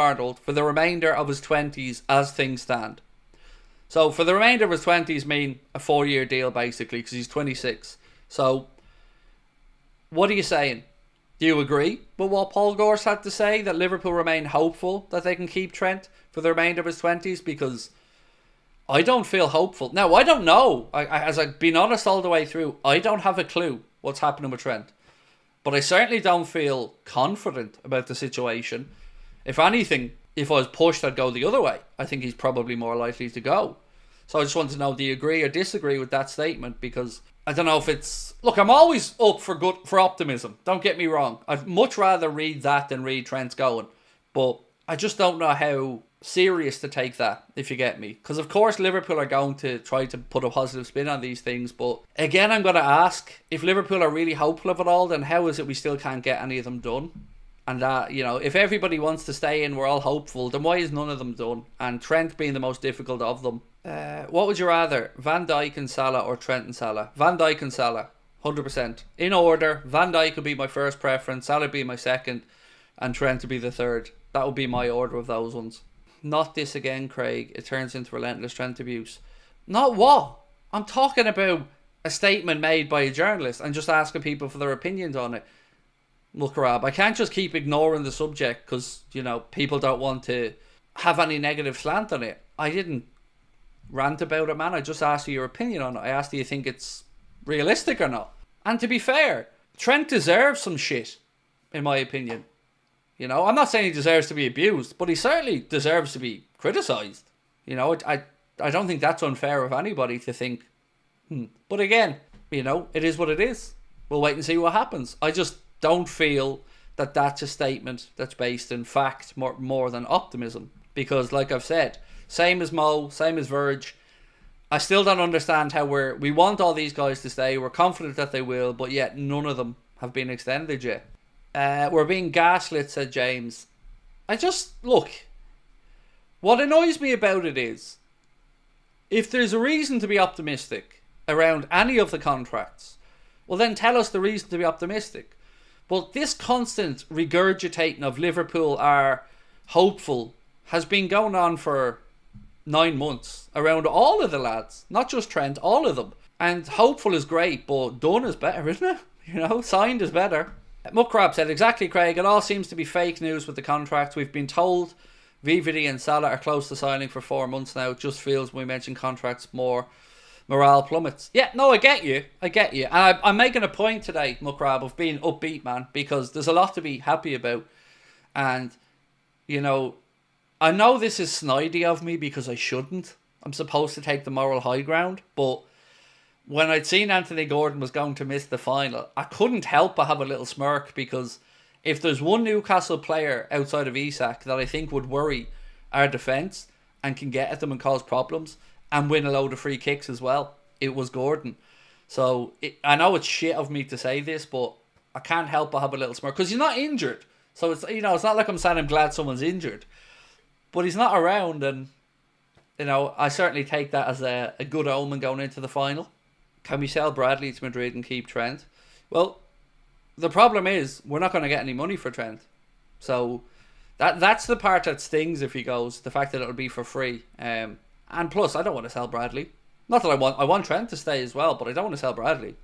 Alexander-Arnold for the remainder of his 20s as things stand. So for the remainder of his 20s mean a 4-year deal basically, because he's 26. So what are you saying? Do you agree with what Paul Gorse had to say, that Liverpool remain hopeful that they can keep Trent for the remainder of his 20s? Because I don't feel hopeful. Now, I don't know. As I've been honest all the way through, I don't have a clue what's happening with Trent. But I certainly don't feel confident about the situation. If anything, if I was pushed, I'd go the other way. I think he's probably more likely to go. So I just want to know, do you agree or disagree with that statement? Because I don't know if it's... Look, I'm always up for optimism. Don't get me wrong. I'd much rather read that than read Trent's going. But I just don't know how serious to take that, if you get me. Because of course Liverpool are going to try to put a positive spin on these things. But again, I'm going to ask, if Liverpool are really hopeful of it all, then how is it we still can't get any of them done? And that, you know, if everybody wants to stay in, we're all hopeful, then why is none of them done? And Trent being the most difficult of them. What would you rather, Van Dijk and Salah or Trent and Salah? Van Dijk and Salah, 100%. In order, Van Dijk would be my first preference, Salah would be my second, and Trent would be the third. That would be my order of those ones. Not this again, Craig. It turns into relentless Trent abuse. Not what? I'm talking about a statement made by a journalist and just asking people for their opinions on it. Look, Rob, I can't just keep ignoring the subject because, you know, people don't want to have any negative slant on it. I didn't rant about it, man. I just asked you your opinion on it. I asked, do you think it's realistic or not? And to be fair, Trent deserves some shit, in my opinion. You know, I'm not saying he deserves to be abused, but he certainly deserves to be criticised. You know, I don't think that's unfair of anybody to think. But again, you know, it is what it is. We'll wait and see what happens. I just don't feel that that's a statement that's based in fact more than optimism. Because like I've said, same as Mo, same as Verge, I still don't understand how we want all these guys to stay. We're confident that they will, but yet none of them have been extended yet. We're being gaslit, said James. Look, what annoys me about it is, if there's a reason to be optimistic around any of the contracts, well then tell us the reason to be optimistic. But this constant regurgitating of Liverpool are hopeful has been going on for 9 months around all of the lads, not just Trent, all of them. And hopeful is great, but done is better, isn't it? You know, signed is better. Muckrab said, exactly, Craig, it all seems to be fake news with the contracts. We've been told VVD and Salah are close to signing for 4 months now. It just feels when we mention contracts more morale plummets. Yeah, no, I get you. And I'm making a point today, Muckrab, of being upbeat, man, because there's a lot to be happy about. And, you know, I know this is snidey of me because I shouldn't. I'm supposed to take the moral high ground. But when I'd seen Anthony Gordon was going to miss the final, I couldn't help but have a little smirk, because if there's one Newcastle player outside of Isak that I think would worry our defence and can get at them and cause problems and win a load of free kicks as well, it was Gordon. So I know it's shit of me to say this, but I can't help but have a little smirk because he's not injured. So it's, you know, it's not like I'm saying I'm glad someone's injured, but he's not around, and you know, I certainly take that as a good omen going into the final. Can we sell Bradley to Madrid and keep Trent? Well, the problem is we're not going to get any money for Trent. So that's the part that stings if he goes, the fact that it'll be for free. And plus, I don't want to sell Bradley. Not that I want Trent to stay as well, but I don't want to sell Bradley.